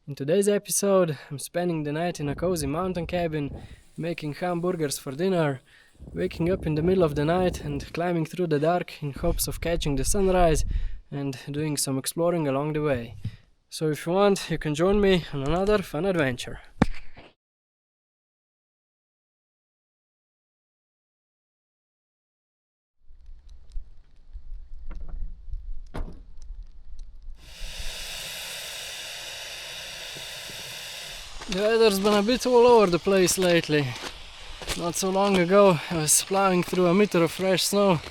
In today's episode, I'm spending the night in a cozy mountain cabin, making hamburgers for dinner, waking up in the middle of the night and climbing through the dark in hopes of catching the sunrise and doing some exploring along the way. So if you want, you can join me on another fun adventure. The weather's been a bit all over the place lately. Not so long ago I was plowing through a meter of fresh snow.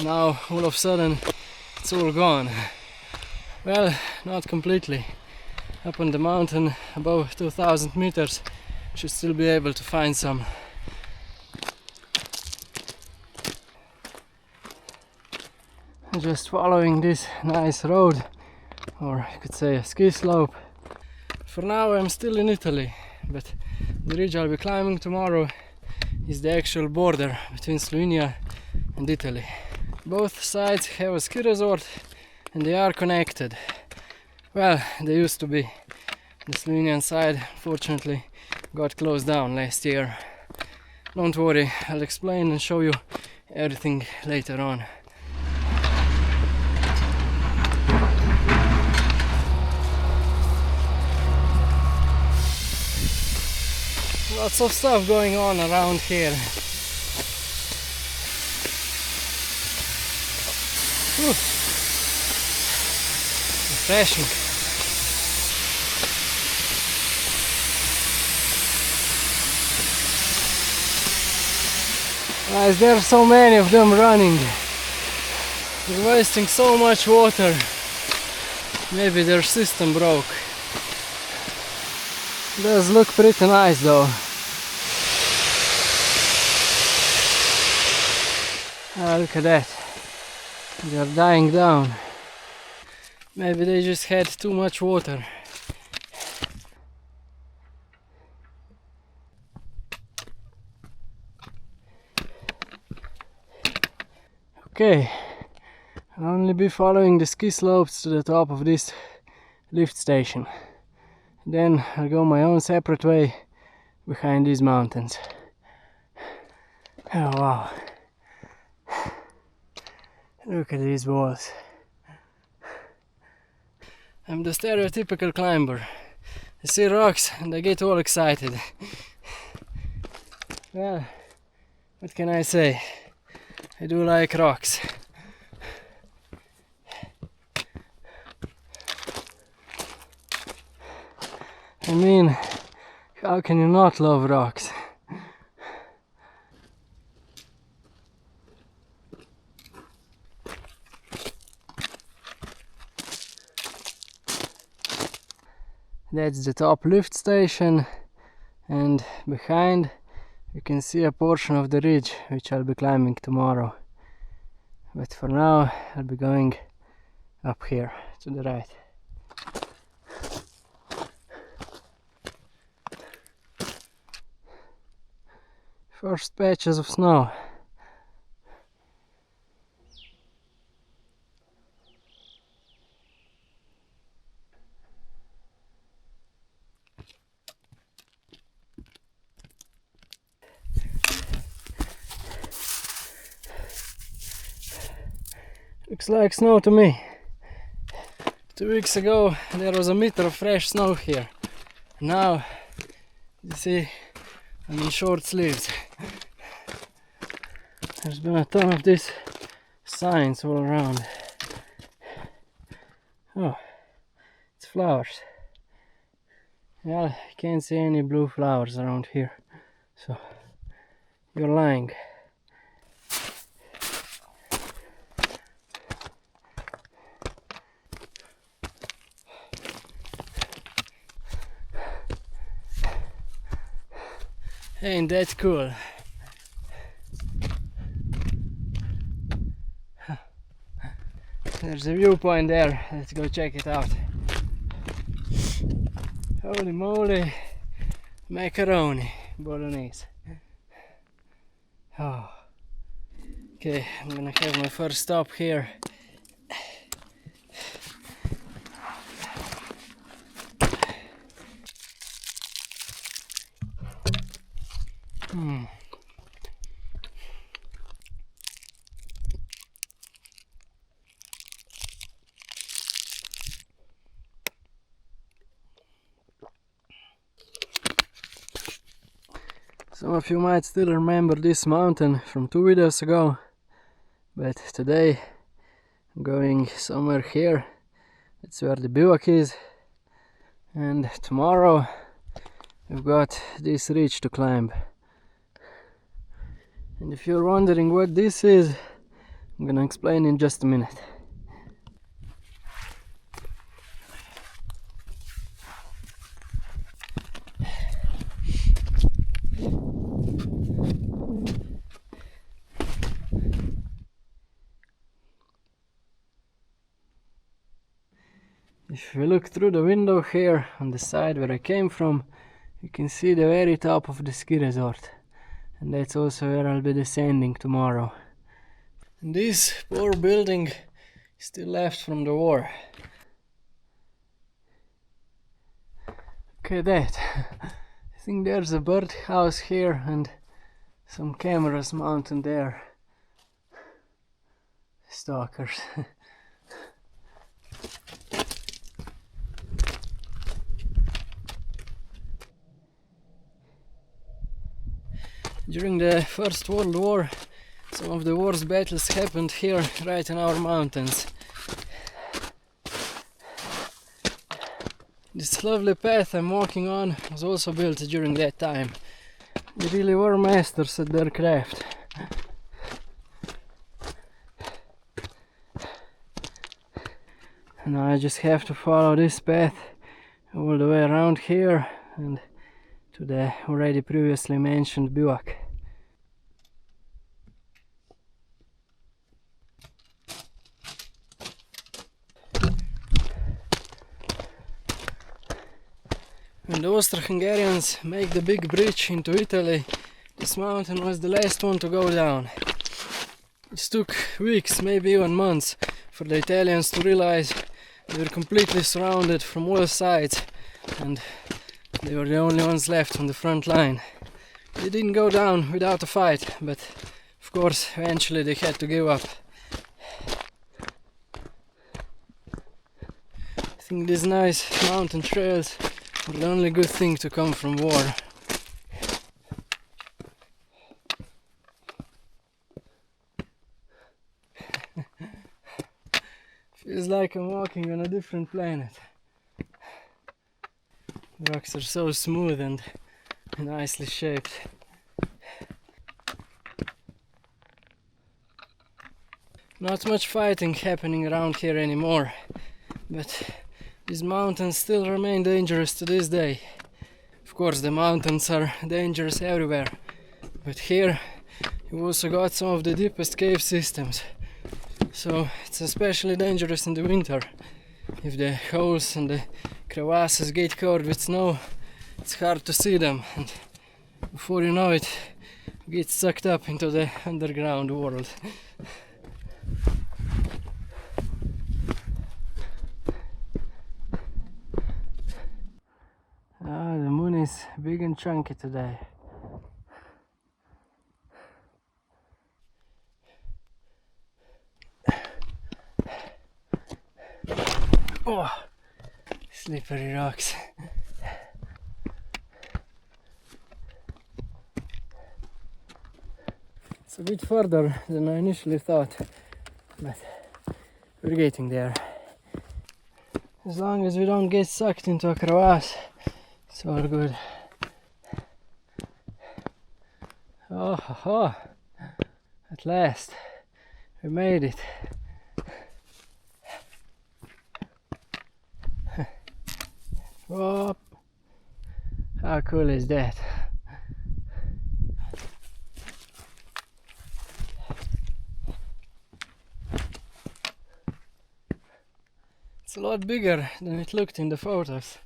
Now all of a sudden it's all gone. Well, not completely. Up on the mountain above 2000 meters should still be able to find some. Just following this nice road, or you could say a ski slope. For now I'm still in Italy, but the ridge I'll be climbing tomorrow is the actual border between Slovenia and Italy. Both sides have a ski resort and they are connected. Well, they used to be. The Slovenian side, fortunately, got closed down last year. Don't worry, I'll explain and show you everything later on. Lots of stuff going on around here. Refreshing. Guys, there are so many of them running. They're wasting so much water. Maybe their system broke. Does look pretty nice though. Look at that. They are dying down. Maybe they just had too much water. Okay, I'll only be following the ski slopes to the top of this lift station. Then I'll go my own separate way behind these mountains. Oh wow. Look at these walls. I'm the stereotypical climber. I see rocks and I get all excited. Well, what can I say? I do like rocks. I mean, how can you not love rocks? That's the top lift station, and behind you can see a portion of the ridge which I'll be climbing tomorrow. But for now I'll be going up here to the right. First patches of snow. Looks like snow to me. 2 weeks ago there was a meter of fresh snow here. Now, you see, I'm in short sleeves. There's been a ton of these signs all around. Oh, it's flowers. Well, I can't see any blue flowers around here, so you're lying. Ain't that cool? There's a viewpoint there, let's go check it out. Holy moly, macaroni bolognese. Oh. Okay, I'm gonna have my first stop here. Some of you might still remember this mountain from 2 videos ago, but today I'm going somewhere here. That's where the bivouac is, and tomorrow we've got this ridge to climb. And if you're wondering what this is, I'm gonna explain in just a minute. If you look through the window here on the side where I came from, you can see the very top of the ski resort, and that's also where I'll be descending tomorrow. And this poor building is still left from the war. Look at that. I think there's a birdhouse here and some cameras mounted there. Stalkers. During the First World War, some of the worst battles happened here, right in our mountains. This lovely path I'm walking on was also built during that time. They really were masters at their craft. And now I just have to follow this path all the way around here and to the already previously mentioned bivouac. When the Austro-Hungarians made the big bridge into Italy, this mountain was the last one to go down. It took weeks, maybe even months, for the Italians to realize they were completely surrounded from all sides and they were the only ones left on the front line. They didn't go down without a fight, but of course eventually they had to give up. I think these nice mountain trails are the only good thing to come from war. Feels like I'm walking on a different planet. The rocks are so smooth and nicely shaped. Not much fighting happening around here anymore, but these mountains still remain dangerous to this day. Of course, the mountains are dangerous everywhere, but here you've also got some of the deepest cave systems, so it's especially dangerous in the winter. If the holes and the crevasses get covered with snow, it's hard to see them, and before you know it, you get sucked up into the underground world. The moon is big and chunky today. Oh, slippery rocks. It's a bit further than I initially thought, but we're getting there. As long as we don't get sucked into a crevasse, it's all good. Oh, at last, we made it. Oh, how cool is that? It's a lot bigger than it looked in the photos.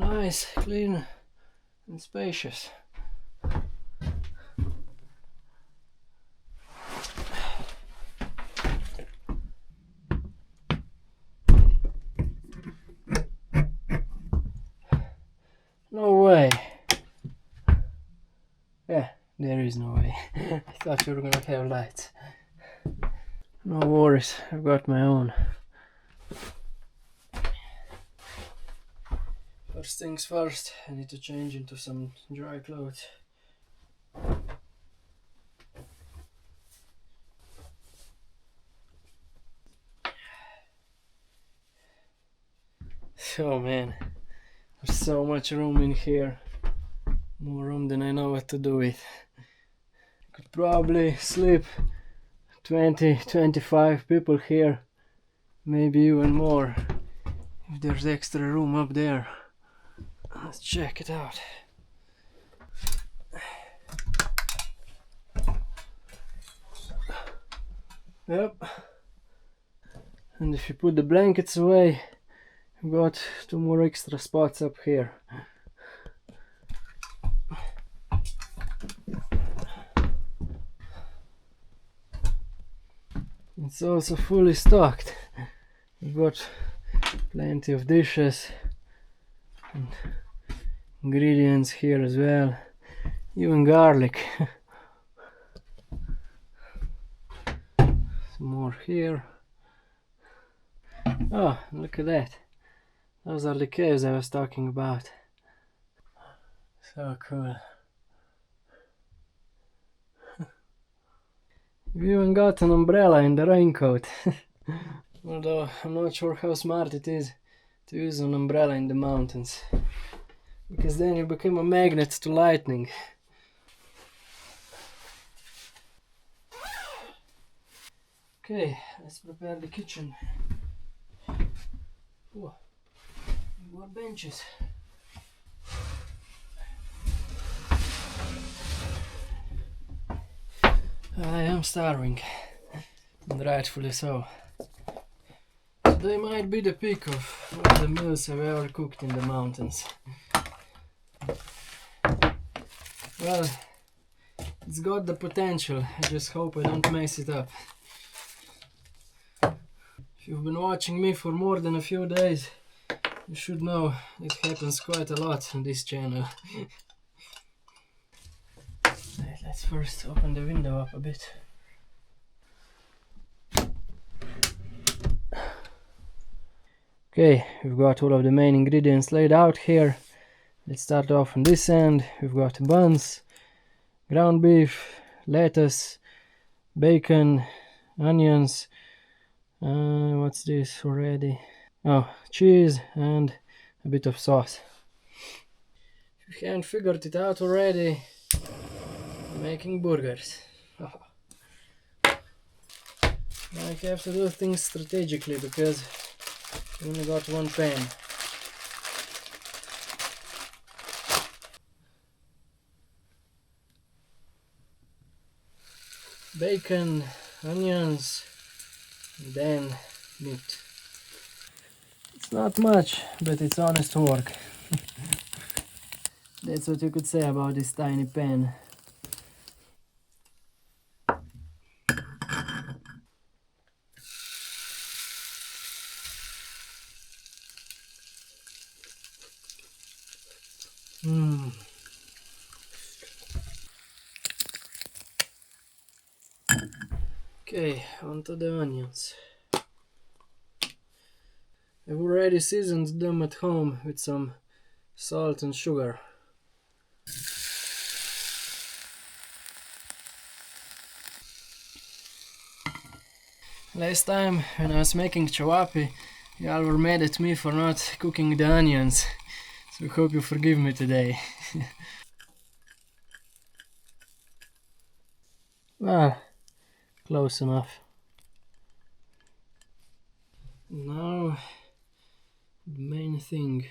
nice, clean and spacious. No way. Yeah, there is no way. I thought you were gonna have lights. No worries, I've got my own. First things first, I need to change into some dry clothes. Oh man, there's so much room in here. More room than I know what to do with. I could probably sleep 20-25 people here, maybe even more, if there's extra room up there. Let's check it out. Yep. And if you put the blankets away, you've got 2 more extra spots up here. It's also fully stocked. We've got plenty of dishes and ingredients here as well, even garlic. Some more here. Oh, look at that. Those are the caves I was talking about. So cool. You even got an umbrella in the raincoat. Although I'm not sure how smart it is to use an umbrella in the mountains, because then you become a magnet to lightning. Okay, let's prepare the kitchen. Oh, more benches. I am starving, and rightfully so. Today might be the peak of all the meals I've ever cooked in the mountains. Well, it's got the potential, I just hope I don't mess it up. If you've been watching me for more than a few days, you should know it happens quite a lot on this channel. Right, let's first open the window up a bit. Okay, we've got all of the main ingredients laid out here. Let's start off on this end. We've got buns, ground beef, lettuce, bacon, onions, what's this already? Oh, cheese and a bit of sauce. If you haven't figured it out already, I'm making burgers. Now I have to do things strategically because I only got one pan. Bacon, onions, and then meat. It's not much, but it's honest work. That's what you could say about this tiny pan. Okay, onto the onions. I've already seasoned them at home with some salt and sugar. Last time when I was making chawapi, y'all were mad at me for not cooking the onions, so I hope you forgive me today. Well, close enough. Now, the main thing.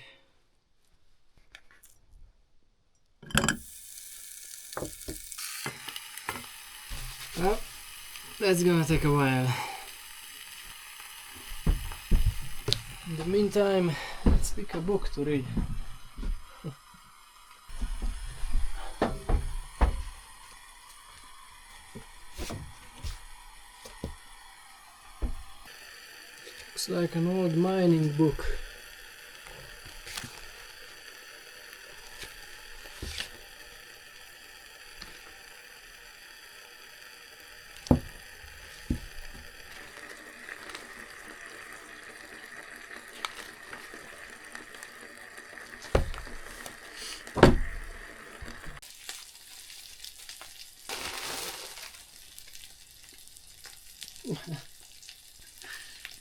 Well, that's gonna take a while. In the meantime, let's pick a book to read. Looks like an old mining book.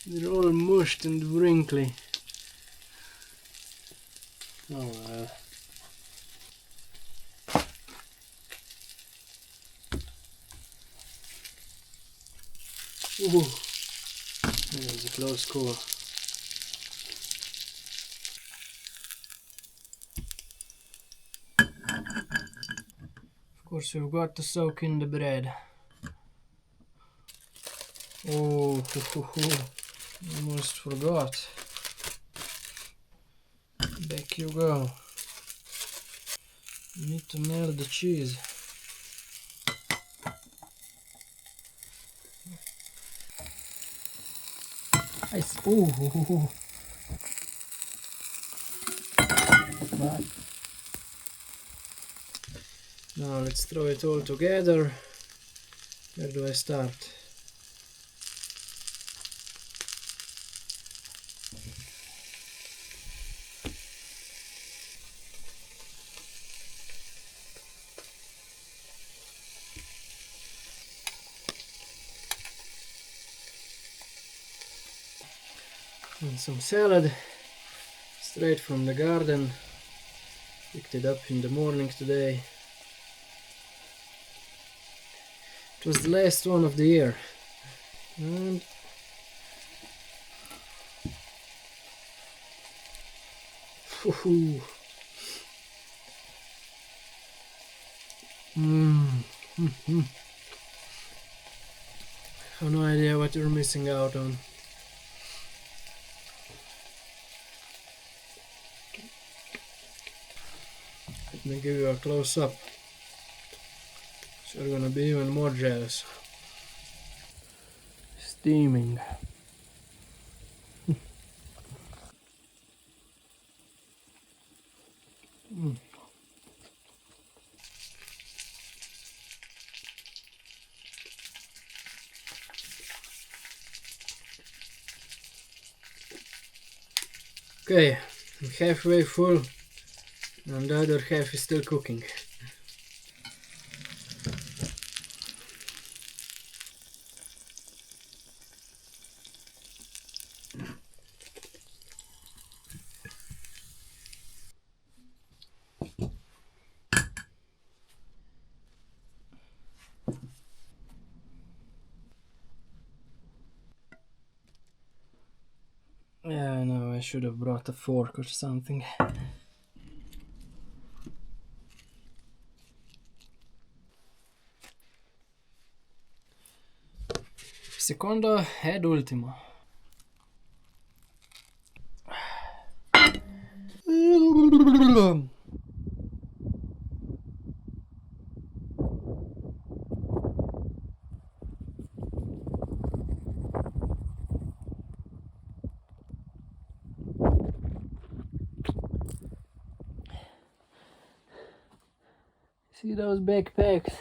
They're all mushed and wrinkly. Oh well. Ooh, that was a close call. Of course, we've got to soak in the bread. Oh, almost forgot. Back you go. You need to melt the cheese. Nice. Ooh. But now let's throw it all together. Where do I start? And some salad, straight from the garden. Picked it up in the morning today. It was the last one of the year. And I have no idea what you're missing out on. Let me give you a close-up, so you're gonna be even more jealous. Steaming. Okay, I'm halfway full and the other half is still cooking. Yeah, I know, I should have brought a fork or something. Secondo ed ultimo. See those backpacks?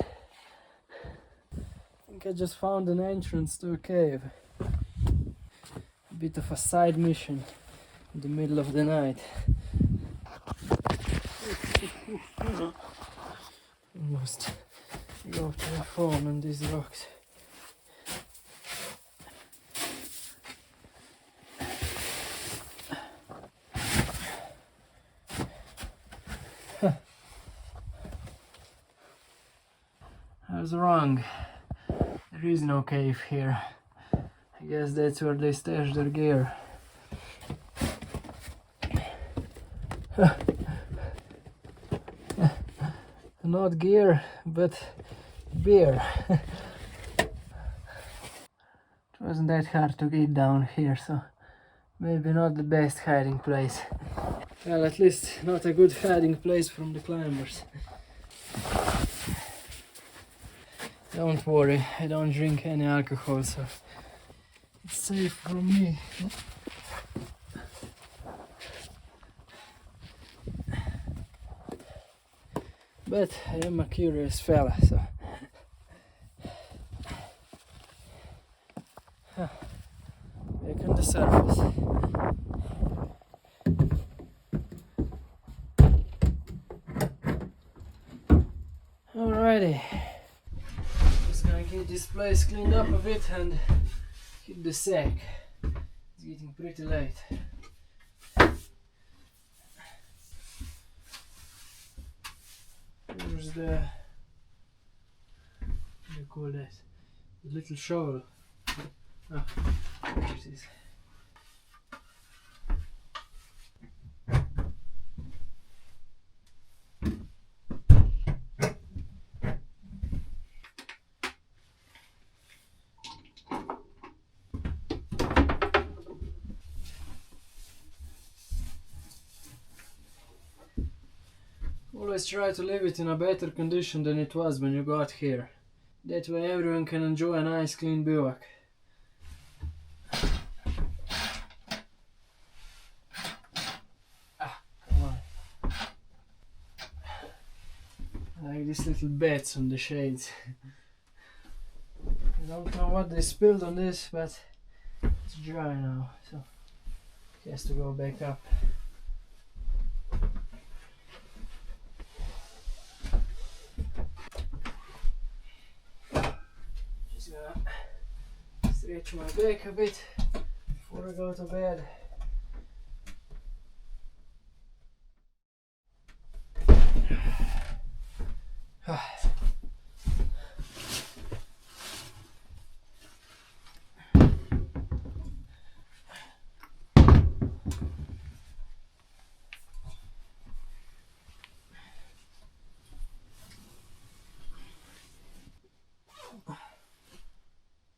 I think I just found an entrance to a cave. A bit of a side mission in the middle of the night. Almost go to the phone on these rocks. I was wrong. There is no cave here. I guess that's where they stash their gear. Not gear, but beer. It wasn't that hard to get down here, so maybe not the best hiding place. Well, at least not a good hiding place from the climbers. Don't worry, I don't drink any alcohol, so safe from me. But I am a curious fella, so back on the surface. Alrighty, just gonna get this place cleaned up a bit and hit the sack. It's getting pretty late. Here's the, what do you call that? The little shovel. Ah, there it is. Always try to leave it in a better condition than it was when you got here. That way everyone can enjoy a nice clean bivouac. Ah, come on. I like these little beds on the shades. I don't know what they spilled on this, but it's dry now, so it has to go back up. Just gonna stretch my back a bit before I go to bed.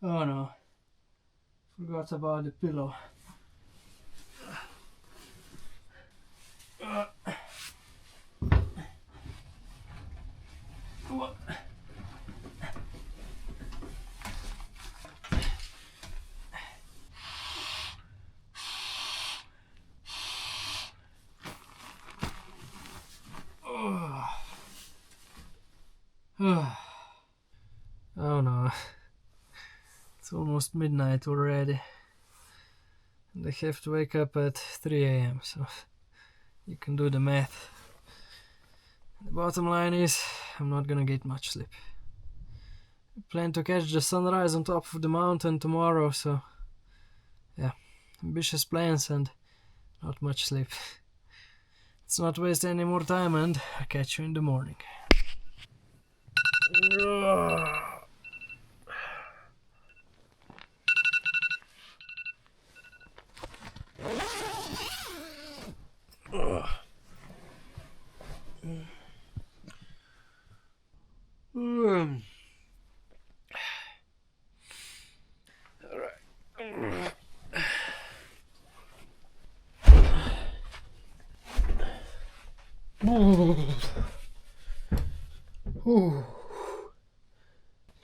Oh no, forgot about the pillow. What? Oh no, it's almost midnight already, and I have to wake up at 3 a.m. so you can do the math. The bottom line is, I'm not gonna get much sleep. I plan to catch the sunrise on top of the mountain tomorrow, so yeah, ambitious plans and not much sleep. Let's not waste any more time and I'll catch you in the morning.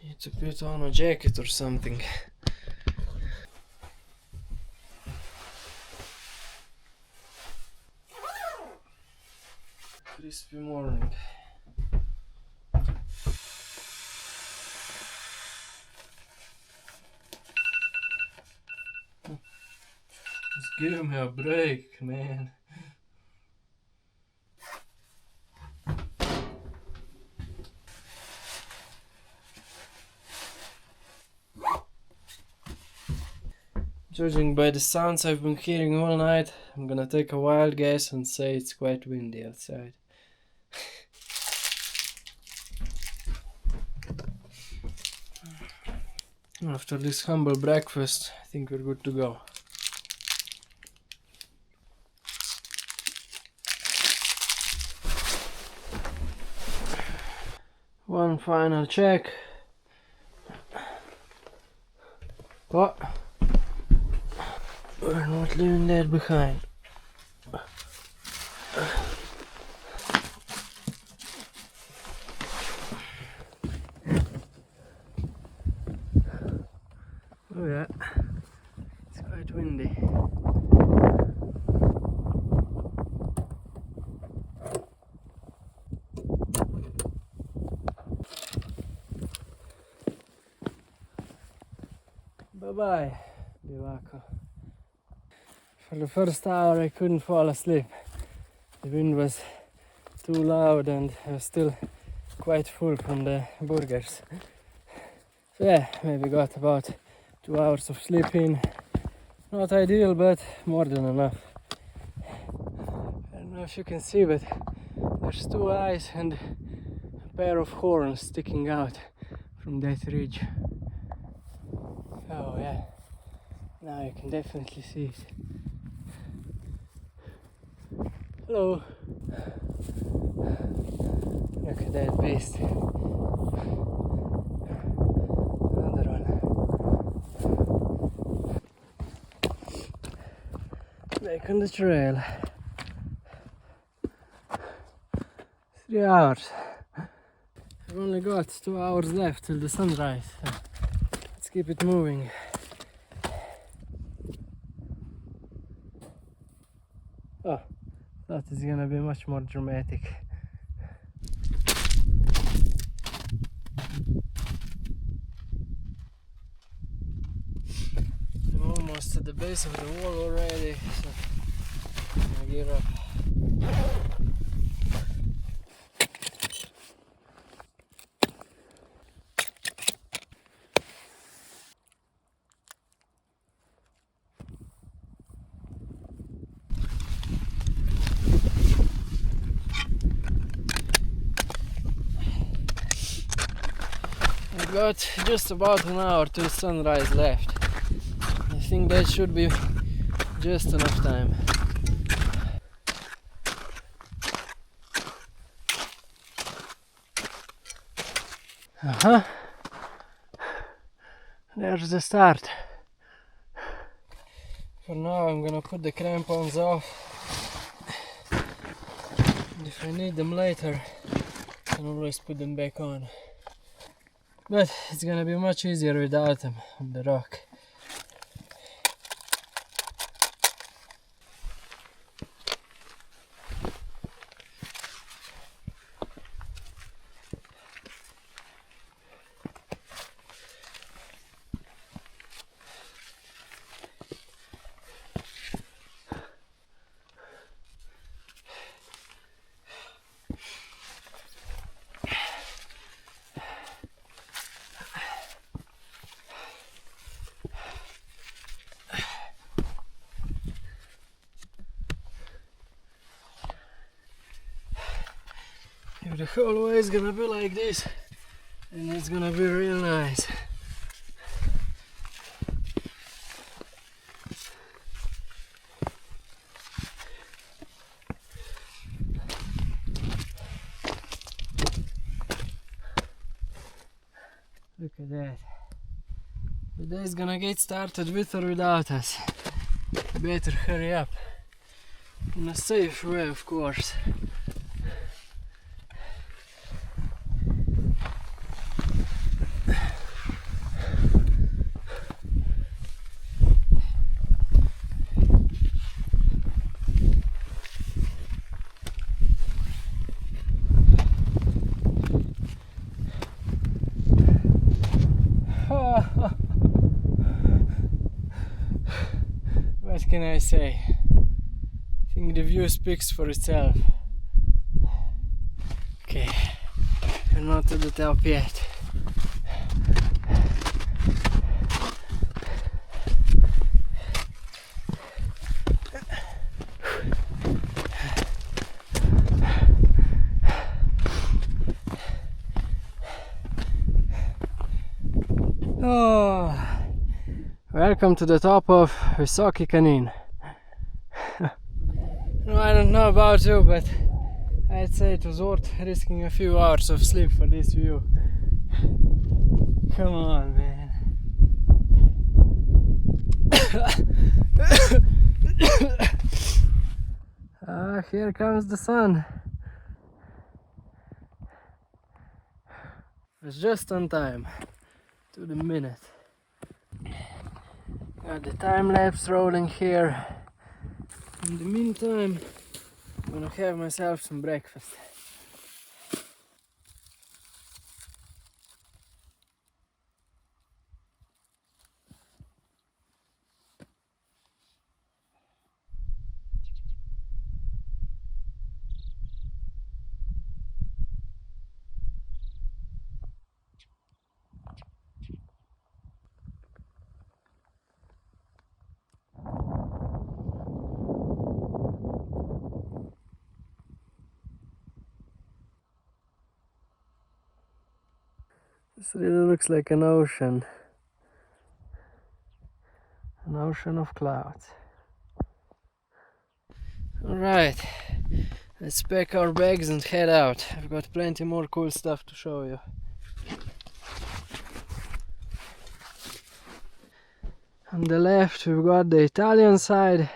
Need to put on a jacket or something. Crispy morning. Just give me a break, man. Judging by the sounds I've been hearing all night, I'm gonna take a wild guess and say it's quite windy outside. After this humble breakfast, I think we're good to go. One final check. What? We're not leaving that behind. Oh yeah, Bye bye, bivacco. For the first hour I couldn't fall asleep. The wind was too loud and I was still quite full from the burgers. So yeah, maybe got about 2 hours of sleep in. Not ideal, but more than enough. I don't know if you can see, but there's 2 eyes and a pair of horns sticking out from that ridge. Oh yeah, now you can definitely see it. Hello! Look at that beast. Another one. Back on the trail. 3 hours. I've only got 2 hours left till the sunrise. So let's keep it moving. Oh, that is gonna be much more dramatic. I'm almost at the base of the wall already, so I'm gonna gear up. We've got just about an hour till sunrise left. I think that should be just enough time. There's the start. For now I'm gonna put the crampons off. And if I need them later, I can always put them back on. But it's gonna be much easier without them on the rock. If the whole way is gonna be like this, and it's gonna be real nice. Look at that. The day is gonna get started with or without us. Better hurry up. In a safe way, of course. What can I say? I think the view speaks for itself. Okay, we're not to the top yet. Oh, welcome to the top of Wysoki Kanin. No, I don't know about you, but I'd say it was worth risking a few hours of sleep for this view. Come on, man. Here comes the sun. It's just on time, to the minute. Got the time lapse rolling here. In the meantime, I'm gonna have myself some breakfast. This really looks like an ocean of clouds. Alright, let's pack our bags and head out. I've got plenty more cool stuff to show you. On the left we've got the Italian side,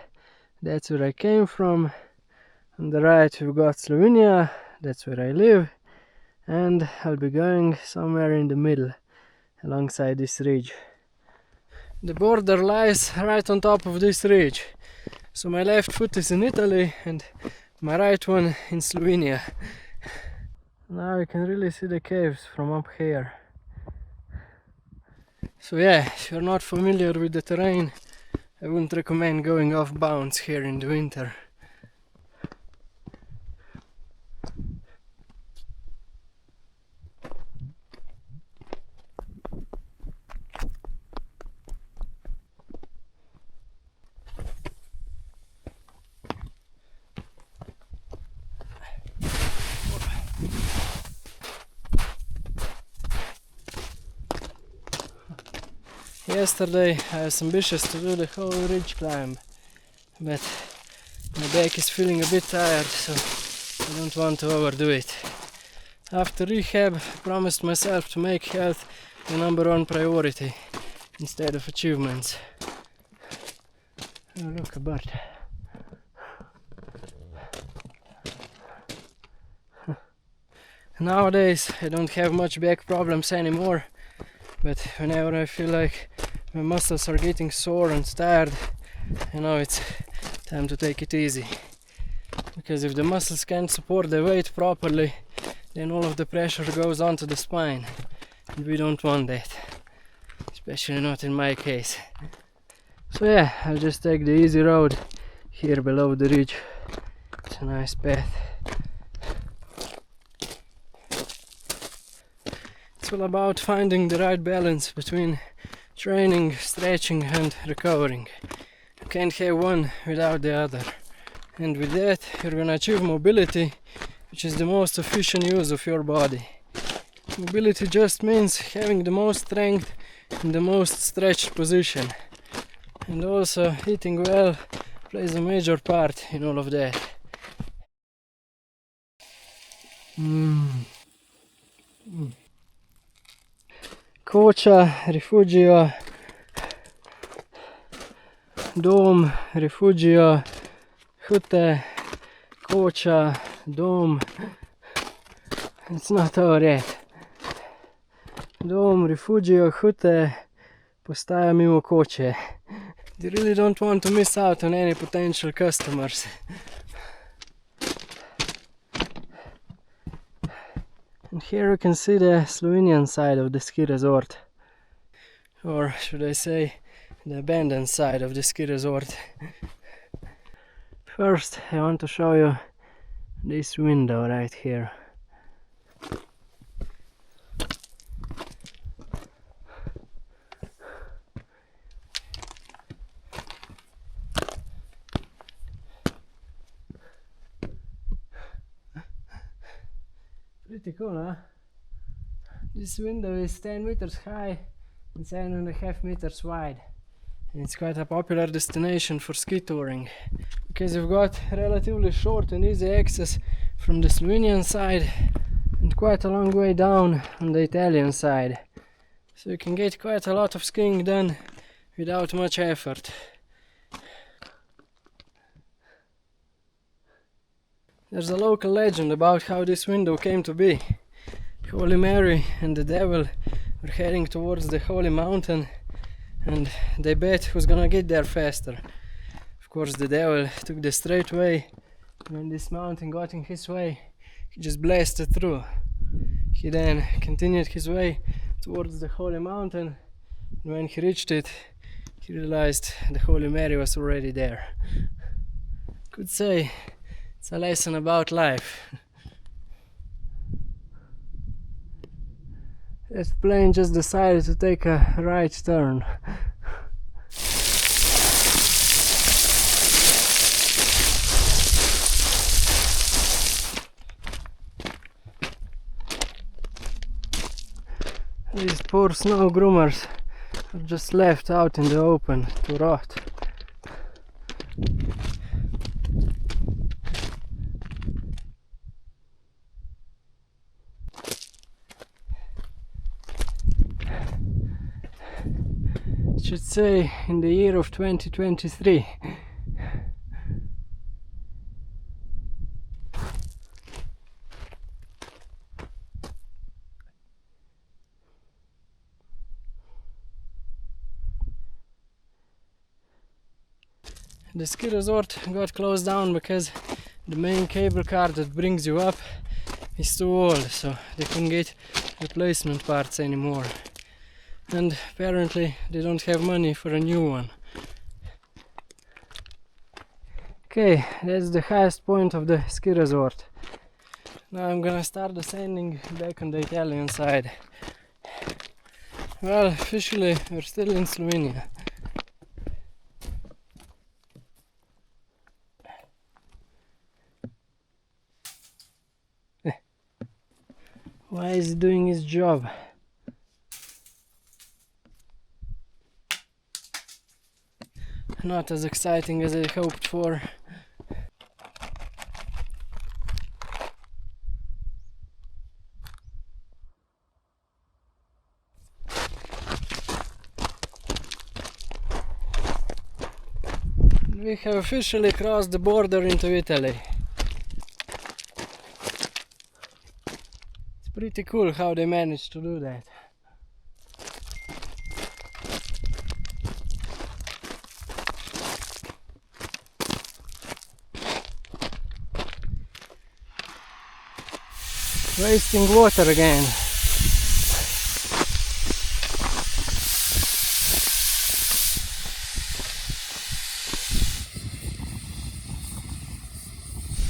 that's where I came from. On the right we've got Slovenia, that's where I live. And I'll be going somewhere in the middle, alongside this ridge. The border lies right on top of this ridge. So my left foot is in Italy and my right one in Slovenia. Now you can really see the caves from up here. So yeah, if you're not familiar with the terrain, I wouldn't recommend going off bounds here in the winter. Yesterday I was ambitious to do the whole ridge climb, but my back is feeling a bit tired, so I don't want to overdo it. After rehab, I promised myself to make health the #1 priority instead of achievements. Oh, look, a bird. Nowadays I don't have much back problems anymore, but whenever I feel like my muscles are getting sore and tired, I know it's time to take it easy. Because if the muscles can't support the weight properly, then all of the pressure goes onto the spine, and we don't want that, especially not in my case. So yeah, I'll just take the easy road here below the ridge. It's a nice path. It's all about finding the right balance between training, stretching and recovering. You can't have one without the other. And with that, you're gonna achieve mobility, which is the most efficient use of your body. Mobility just means having the most strength in the most stretched position. And also, eating well plays a major part in all of that. Koča, Rifugio, Dom, Rifugio, Hute, Koča, Dom. It's not over yet. Dom, Rifugio, Hute, postaja mimo Koče. You really don't want to miss out on any potential customers. And here you can see the Slovenian side of the ski resort. Or should I say, the abandoned side of the ski resort. First, I want to show you this window right here. Pretty cool, huh? This window is 10 meters high and 7.5 meters wide. And it's quite a popular destination for ski touring, because you've got relatively short and easy access from the Slovenian side and quite a long way down on the Italian side. So you can get quite a lot of skiing done without much effort. There's a local legend about how this window came to be. Holy Mary and the devil were heading towards the holy mountain and they bet who's gonna get there faster. Of course, the devil took the straight way. When this mountain got in his way, he just blasted through. He then continued his way towards the Holy Mountain, and when he reached it, he realized the Holy Mary was already there. Could say it's a lesson about life. That plane just decided to take a right turn. These poor snow groomers are just left out in the open to rot. It should say in the year of 2023. The ski resort got closed down because the main cable car that brings you up is too old, so they couldn't get replacement parts anymore. And apparently they don't have money for a new one. Okay, that's the highest point of the ski resort. Now I'm gonna start descending back on the Italian side. Well, officially we're still in Slovenia. Why is he doing his job? Not as exciting as I hoped for. We have officially crossed the border into Italy. It's pretty cool how they managed to do that. Wasting water again.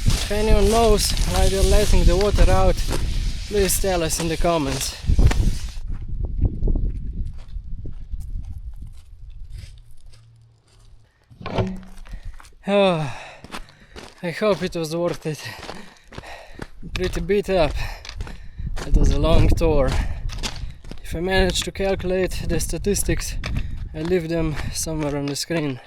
If anyone knows why they're letting the water out, please tell us in the comments. Oh, I hope it was worth it. I'm pretty beat up. It was a long tour. If I manage to calculate the statistics, I'll leave them somewhere on the screen.